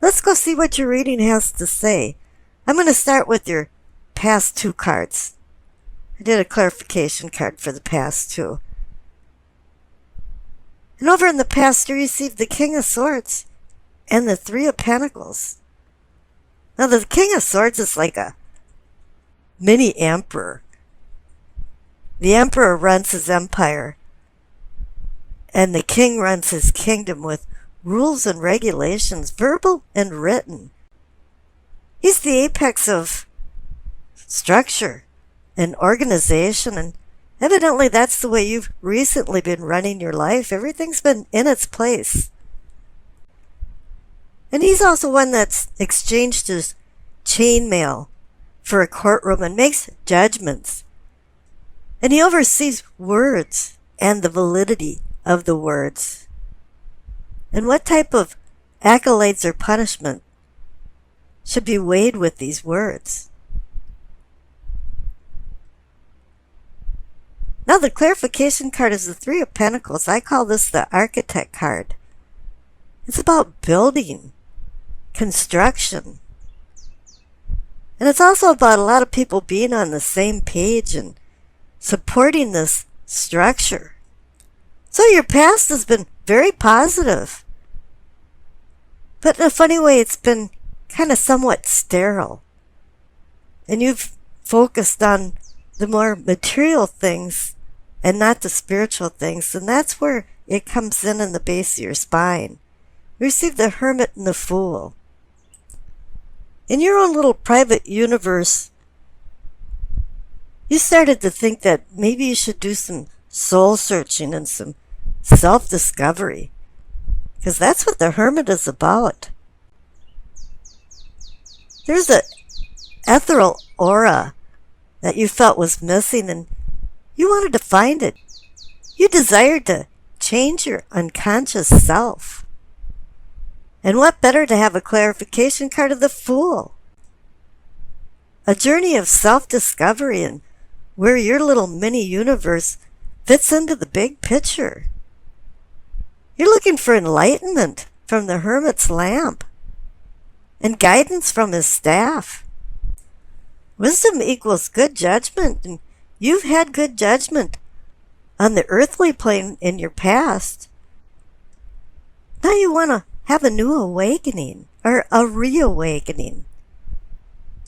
Let's go see what your reading has to say. I'm going to start with your past 2 cards. I did a clarification card for the past 2. And over in the past, you received the King of Swords and the 3 of Pentacles. Now, the King of Swords is like a mini emperor. The emperor runs his empire, and the king runs his kingdom with rules and regulations, verbal and written. He's the apex of structure and organization, and evidently that's the way you've recently been running your life. Everything's been in its place. And he's also one that's exchanged his chainmail for a courtroom and makes judgments. And he oversees words and the validity of the words. And what type of accolades or punishment should be weighed with these words? Now the clarification card is the 3 of Pentacles. I call this the Architect card. It's about building, construction. And it's also about a lot of people being on the same page and supporting this structure. So your past has been very positive. But in a funny way, it's been kind of somewhat sterile. And you've focused on the more material things and not the spiritual things. And that's where it comes in the base of your spine. You receive the Hermit and the Fool. In your own little private universe, you started to think that maybe you should do some soul searching and some self-discovery. Because that's what the Hermit is about. There's an ethereal aura that you felt was missing, and you wanted to find it. You desired to change your unconscious self. And what better to have a clarification card of the Fool? A journey of self-discovery and where your little mini universe fits into the big picture. You're looking for enlightenment from the Hermit's lamp and guidance from his staff. Wisdom equals good judgment, and you've had good judgment on the earthly plane in your past. Now you want to have a new awakening or a reawakening.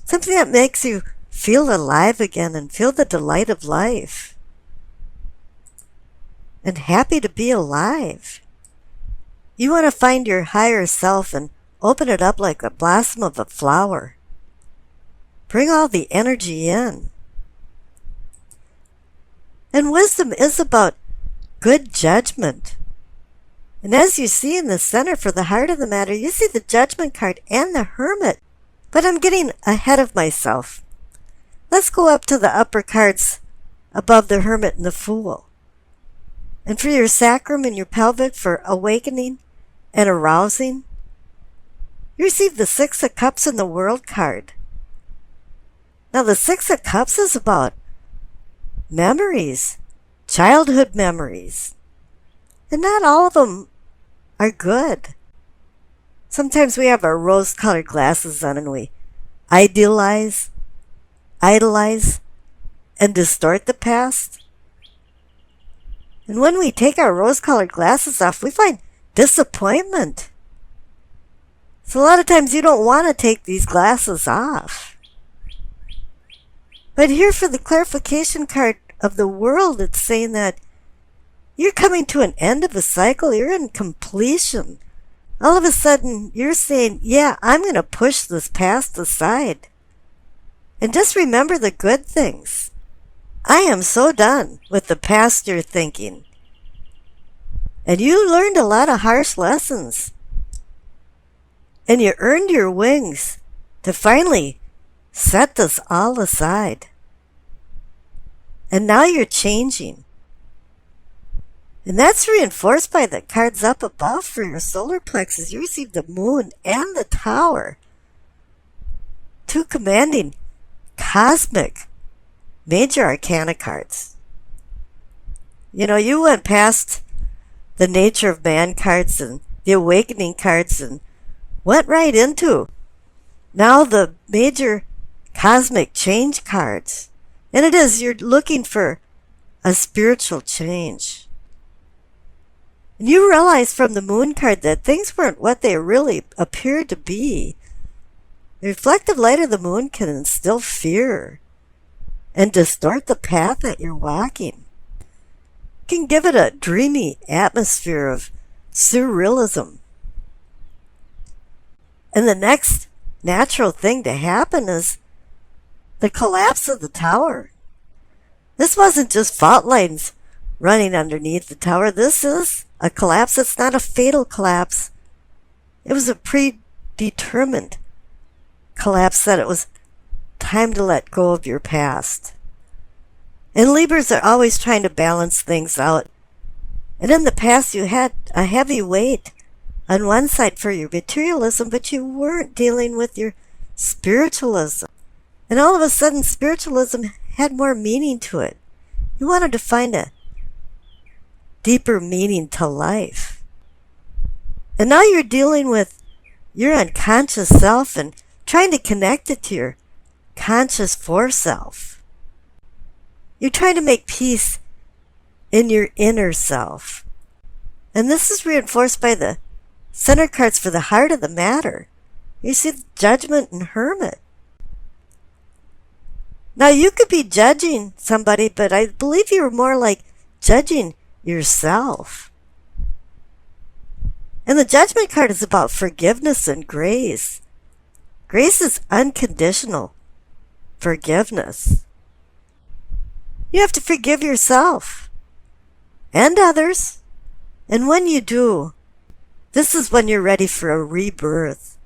Something that makes you feel alive again and feel the delight of life. And happy to be alive. You want to find your higher self and open it up like a blossom of a flower. Bring all the energy in. And wisdom is about good judgment. And as you see in the center for the heart of the matter, you see the Judgment card and the Hermit. But I'm getting ahead of myself. Let's go up to the upper cards above the Hermit and the Fool. And for your sacrum and your pelvic for awakening and arousing, you receive the 6 of Cups and the World card. Now the 6 of Cups is about memories, childhood memories. And not all of them are good. Sometimes we have our rose-colored glasses on and we idolize, and distort the past. And when we take our rose-colored glasses off, we find disappointment. So a lot of times you don't want to take these glasses off. But here for the clarification card of the World, it's saying that you're coming to an end of a cycle. You're in completion. All of a sudden, you're saying, yeah, I'm going to push this past aside. And just remember the good things. I am so done with the past you're thinking. And you learned a lot of harsh lessons. And you earned your wings to finally set this all aside. And now you're changing. And that's reinforced by the cards up above for your solar plexus. You received the Moon and the Tower. 2 commanding cosmic major arcana cards. You know, you went past the nature of man cards and the awakening cards and went right into now the major cosmic change cards. And it is, you're looking for a spiritual change. And you realize from the moon card that things weren't what they really appeared to be. The reflective light of the moon can instill fear and distort the path that you're walking. It can give it a dreamy atmosphere of surrealism. And the next natural thing to happen is the collapse of the tower. This wasn't just fault lines running underneath the tower. This is a collapse. It's not a fatal collapse. It was a predetermined collapse, that it was time to let go of your past. And Libras are always trying to balance things out. And in the past you had a heavy weight on one side for your materialism, but you weren't dealing with your spiritualism. And all of a sudden spiritualism had more meaning to it. You wanted to find a deeper meaning to life. And now you're dealing with your unconscious self and trying to connect it to your conscious foreself. You're trying to make peace in your inner self. And this is reinforced by the center cards for the heart of the matter. You see the Judgment and Hermit. Now you could be judging somebody, but I believe you were more like judging yourself. And the Judgment card is about forgiveness and grace. Grace is unconditional forgiveness. You have to forgive yourself and others. And when you do, this is when you're ready for a rebirth.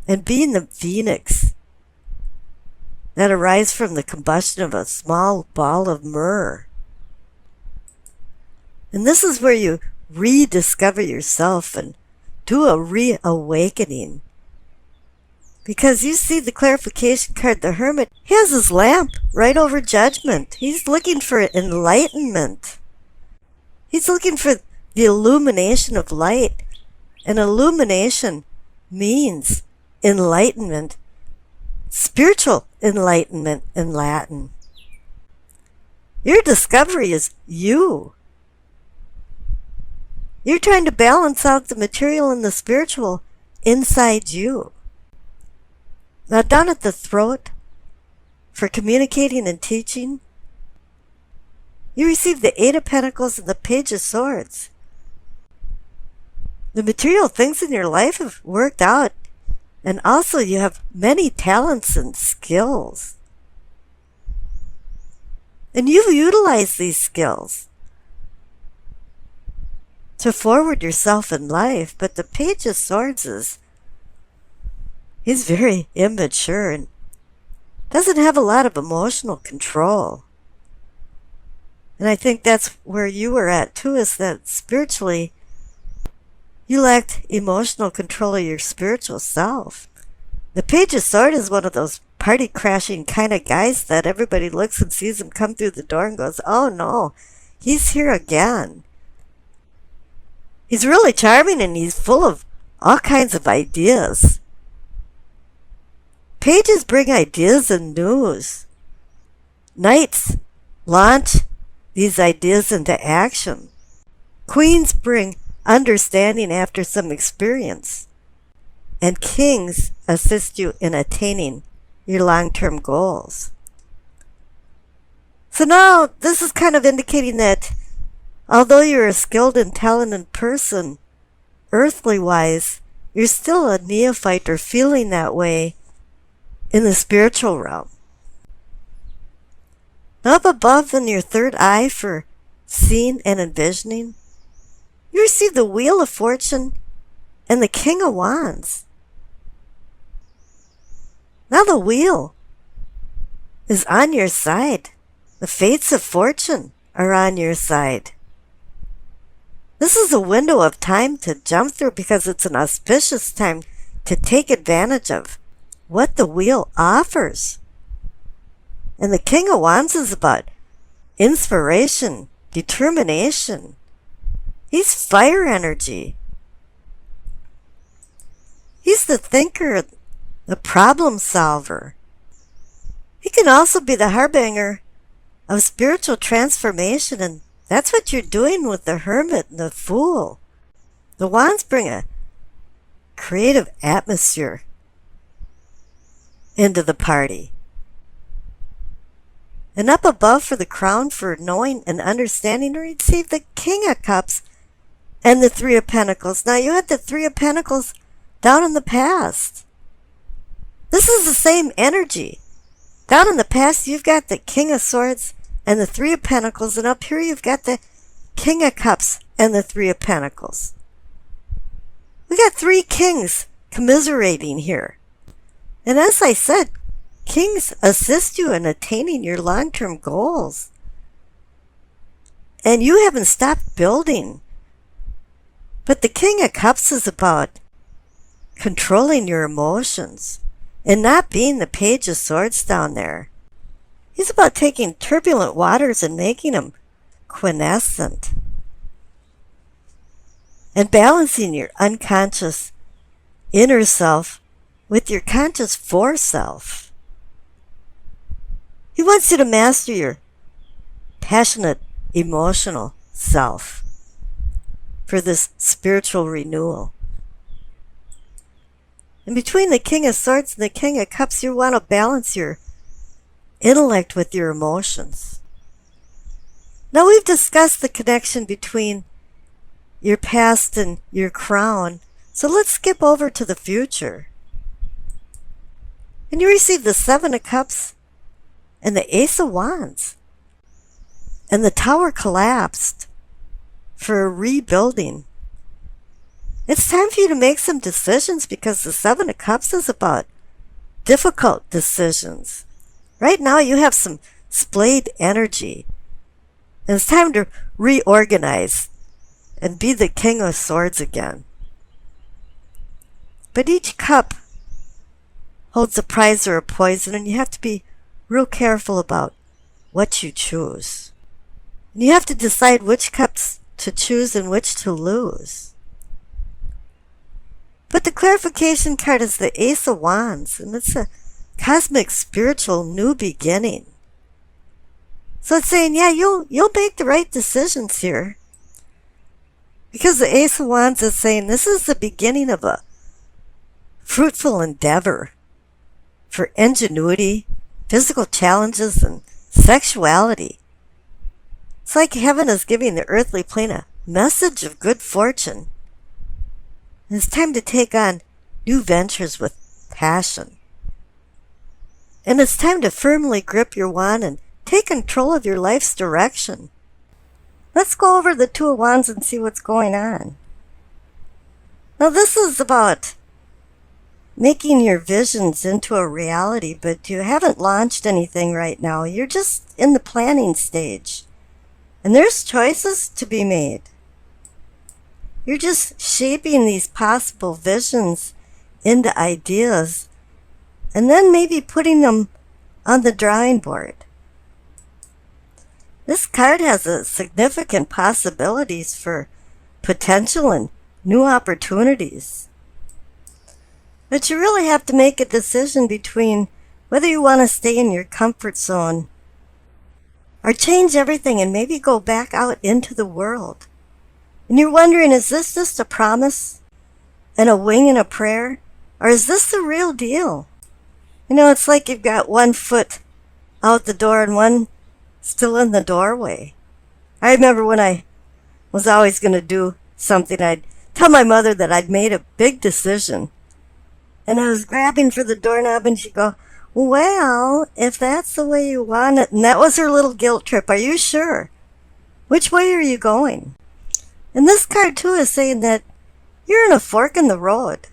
And being the phoenix that arises from the combustion of a small ball of myrrh. And this is where you rediscover yourself and do a reawakening. Because you see the clarification card, the Hermit, he has his lamp right over Judgment. He's looking for enlightenment. He's looking for the illumination of light. And illumination means enlightenment, spiritual enlightenment in Latin. Your discovery is you. You're trying to balance out the material and the spiritual inside you. Now down at the throat, for communicating and teaching, you receive the Eight of Pentacles and the Page of Swords. The material things in your life have worked out, and also you have many talents and skills. And you've utilized these skills to forward yourself in life, but the Page of Swords he's very immature and doesn't have a lot of emotional control. And I think that's where you were at too, is that spiritually you lacked emotional control of your spiritual self. The Page of Swords is one of those party crashing kind of guys that everybody looks and sees him come through the door and goes, oh no, he's here again. He's really charming and he's full of all kinds of ideas. Pages bring ideas and news. Knights launch these ideas into action. Queens bring understanding after some experience. And kings assist you in attaining your long-term goals. So now this is kind of indicating that although you're a skilled and talented person, earthly-wise, you're still a neophyte or feeling that way in the spiritual realm. Up above in your third eye for seeing and envisioning, you receive the Wheel of Fortune and the King of Wands. Now the wheel is on your side. The fates of fortune are on your side. This is a window of time to jump through because it's an auspicious time to take advantage of what the wheel offers. And the King of Wands is about inspiration, determination. He's fire energy. the thinker, the problem solver. He can also be the harbinger of spiritual transformation, and that's what you're doing with the Hermit and the Fool. The Wands bring a creative atmosphere into the party. And up above for the crown for knowing and understanding, receive the King of Cups and the Three of Pentacles. Now, you had the Three of Pentacles down in the past. This is the same energy. Down in the past, you've got the King of Swords and the Three of Pentacles, and up here you've got the King of Cups and the Three of Pentacles. We got three kings commiserating here. And as I said, kings assist you in attaining your long-term goals. And you haven't stopped building. But the King of Cups is about controlling your emotions and not being the Page of Swords down there. He's about taking turbulent waters and making them quiescent. And balancing your unconscious inner self with your conscious foreself. He wants you to master your passionate, emotional self for this spiritual renewal. And between the King of Swords and the King of Cups, you want to balance your intellect with your emotions. Now, we've discussed the connection between your past and your crown, so let's skip over to the future. And you receive the Seven of Cups and the Ace of Wands. And the Tower collapsed for a rebuilding. It's time for you to make some decisions, because the Seven of Cups is about difficult decisions. Right now you have some splayed energy. And it's time to reorganize and be the King of Swords again. But each cup holds a prize or a poison, and you have to be real careful about what you choose. And you have to decide which cups to choose and which to lose. But the clarification card is the Ace of Wands, and it's a cosmic spiritual new beginning. So it's saying, yeah, you'll make the right decisions here. Because the Ace of Wands is saying this is the beginning of a fruitful endeavor for ingenuity, physical challenges, and sexuality. It's like heaven is giving the earthly plane a message of good fortune. And it's time to take on new ventures with passion. And it's time to firmly grip your wand and take control of your life's direction. Let's go over the Two of Wands and see what's going on. Now, this is about making your visions into a reality, but you haven't launched anything right now. You're just in the planning stage. And there's choices to be made. You're just shaping these possible visions into ideas and then maybe putting them on the drawing board. This card has a significant possibilities for potential and new opportunities. But you really have to make a decision between whether you want to stay in your comfort zone or change everything and maybe go back out into the world. And you're wondering, is this just a promise and a wing and a prayer? Or is this the real deal? You know, it's like you've got one foot out the door and one still in the doorway. I remember when I was always going to do something, I'd tell my mother that I'd made a big decision. And I was grabbing for the doorknob, and she'd go, well, if that's the way you want it. And that was her little guilt trip. Are you sure? Which way are you going? And this card, too, is saying that you're in a fork in the road.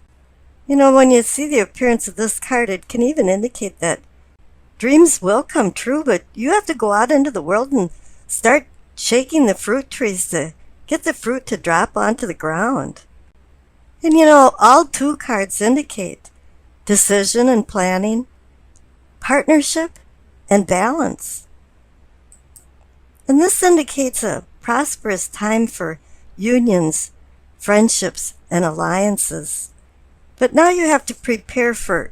You know, when you see the appearance of this card, it can even indicate that dreams will come true, but you have to go out into the world and start shaking the fruit trees to get the fruit to drop onto the ground. And you know, all two cards indicate decision and planning, partnership, and balance. And this indicates a prosperous time for unions, friendships, and alliances. But now you have to prepare for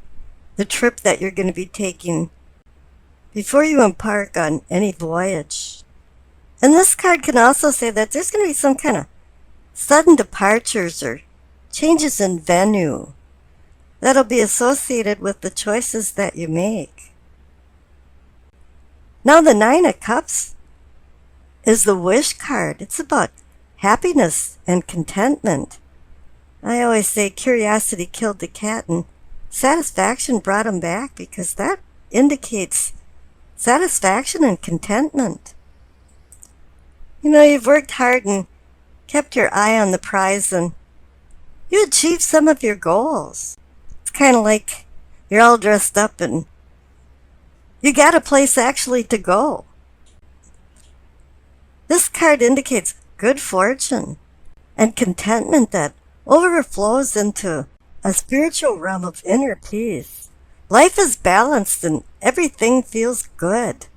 the trip that you're going to be taking before you embark on any voyage. And this card can also say that there's going to be some kind of sudden departures or changes in venue that'll be associated with the choices that you make. Now the Nine of Cups is the wish card. It's about happiness and contentment. I always say curiosity killed the cat and satisfaction brought him back, because that indicates satisfaction and contentment. You know, you've worked hard and kept your eye on the prize and you achieved some of your goals. It's kind of like you're all dressed up and you got a place actually to go. This card indicates good fortune and contentment that overflows into a spiritual realm of inner peace. Life is balanced and everything feels good.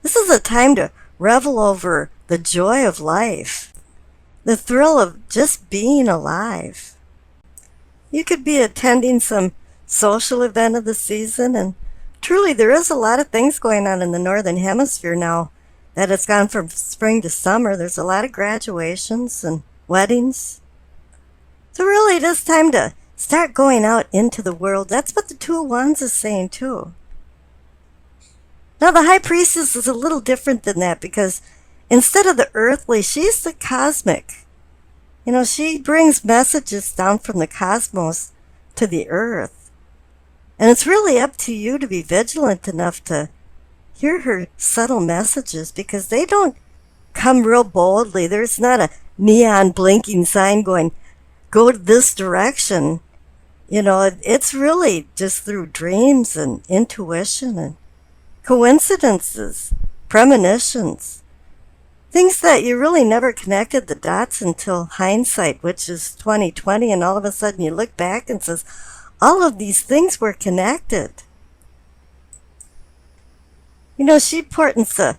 This is a time to revel over the joy of life, the thrill of just being alive. You could be attending some social event of the season, and truly there is a lot of things going on in the Northern Hemisphere now that it's gone from spring to summer. There's a lot of graduations and weddings. So really it is time to start going out into the world. That's what the Two of Wands is saying too. Now the High Priestess is a little different than that, because instead of the earthly, she's the cosmic. You know, she brings messages down from the cosmos to the earth. And it's really up to you to be vigilant enough to hear her subtle messages, because they don't come real boldly. There's not a neon blinking sign going, go this direction. You know, it's really just through dreams and intuition and coincidences, premonitions, things that you really never connected the dots until hindsight, which is 2020, and all of a sudden you look back and says, all of these things were connected. You know, she portends a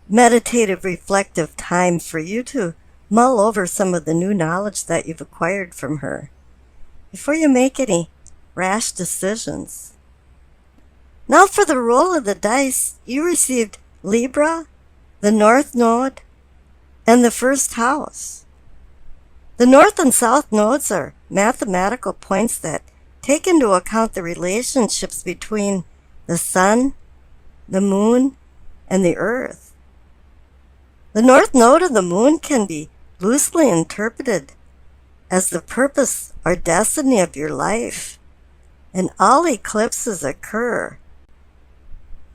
meditative, reflective time for you to mull over some of the new knowledge that you've acquired from her before you make any rash decisions. Now for the roll of the dice, you received Libra, the North Node, and the first house. The North and South nodes are mathematical points that take into account the relationships between the Sun, the Moon, and the Earth. The North Node of the Moon can be loosely interpreted as the purpose or destiny of your life, and all eclipses occur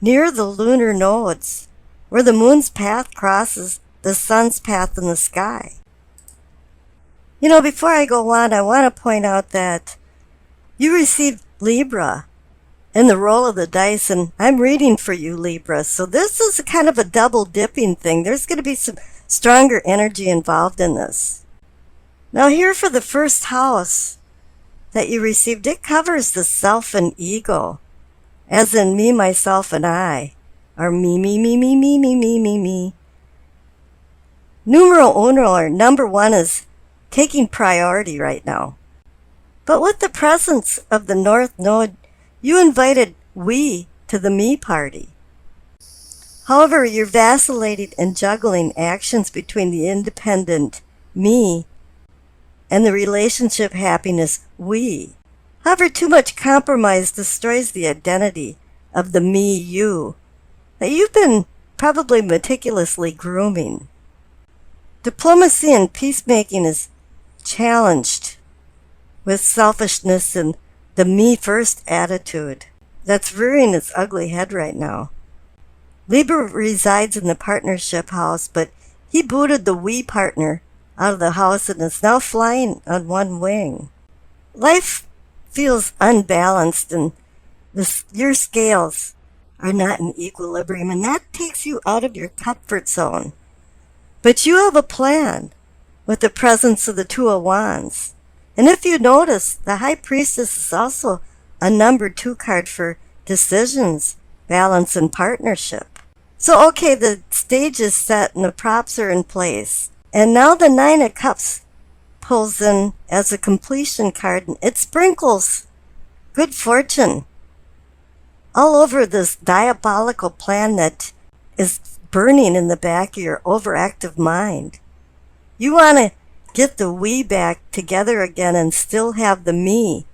near the lunar nodes, where the Moon's path crosses the Sun's path in the sky. You know, before I go on, I want to point out that you received Libra in the roll of the dice, and I'm reading for you, Libra. So this is a kind of a double dipping thing. There's going to be some stronger energy involved in this. Now here for the first house that you received, it covers the self and ego, as in me, myself, and I, or me, me, me, me, me, me, me, me, me. Numero uno, or number one, is taking priority right now. But with the presence of the North Node, you invited we to the me party. However, you're vacillating and juggling actions between the independent me and the relationship happiness we. However, too much compromise destroys the identity of the me you that you've been probably meticulously grooming. Diplomacy and peacemaking is challenged with selfishness and the me first attitude that's rearing its ugly head right now. Libra resides in the partnership house, but he booted the we partner out of the house and is now flying on one wing. Life feels unbalanced, and your scales are not in equilibrium, and that takes you out of your comfort zone. But you have a plan with the presence of the Two of Wands. And if you notice, the High Priestess is also a number 2 card for decisions, balance, and partnership. So, okay, the stage is set and the props are in place. And now the Nine of Cups pulls in as a completion card, and it sprinkles good fortune all over this diabolical plan that is burning in the back of your overactive mind. You want to get the we back together again and still have the me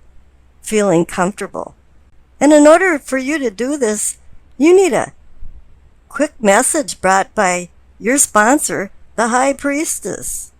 feeling comfortable. And in order for you to do this, you need a quick message brought by your sponsor, the High Priestess.